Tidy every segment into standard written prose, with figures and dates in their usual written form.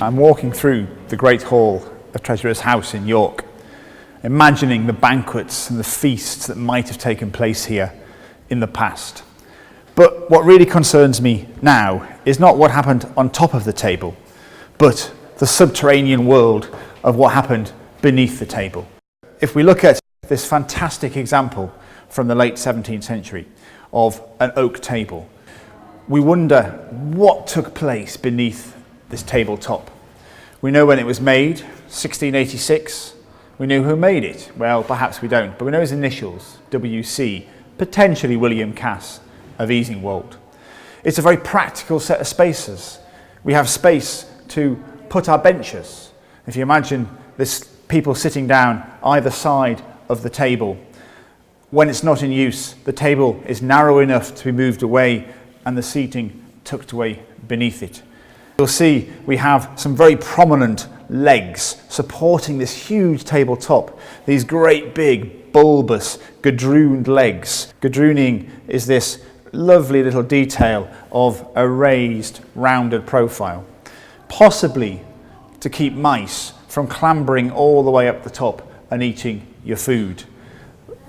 I'm walking through the Great Hall of Treasurer's House in York, imagining the banquets and the feasts that might have taken place here in the past. But what really concerns me now is not what happened on top of the table, but the subterranean world of what happened beneath the table. If we look at this fantastic example from the late 17th century of an oak table, we wonder what took place beneath this tabletop. We know when it was made, 1686. We know who made it. Well, perhaps we don't, but we know his initials, WC, potentially William Cass of Easingwold. It's a very practical set of spaces. We have space to put our benches. If you imagine this, people sitting down either side of the table. When it's not in use, the table is narrow enough to be moved away and the seating tucked away beneath it. You'll see we have some very prominent legs supporting this huge tabletop. These great big bulbous gadrooned legs. Gadrooning is this lovely little detail of a raised rounded profile, possibly to keep mice from clambering all the way up the top and eating your food,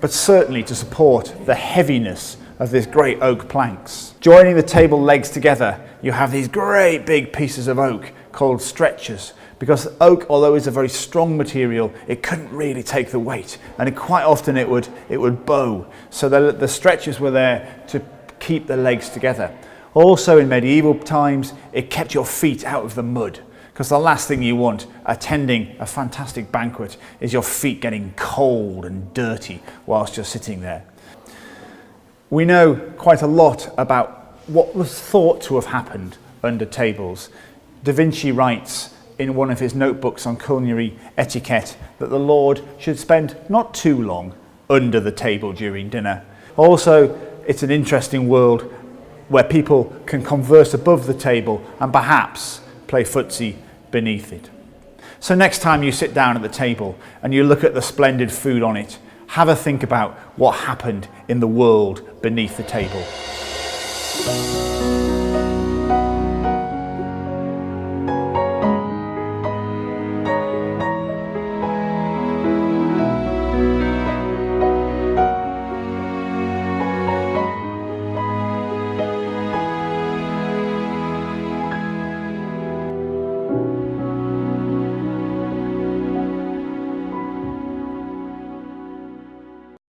but certainly to support the heaviness of this great oak planks. Joining the table legs together, you have these great big pieces of oak called stretchers, because oak, although it's a very strong material, it couldn't really take the weight, and quite often it would bow. So the stretchers were there to keep the legs together. Also in medieval times, it kept your feet out of the mud, because the last thing you want attending a fantastic banquet is your feet getting cold and dirty whilst you're sitting there. We know quite a lot about what was thought to have happened under tables. Da Vinci writes in one of his notebooks on culinary etiquette that the Lord should spend not too long under the table during dinner. Also, it's an interesting world where people can converse above the table and perhaps play footsie beneath it. So next time you sit down at the table and you look at the splendid food on it, have a think about what happened in the world beneath the table.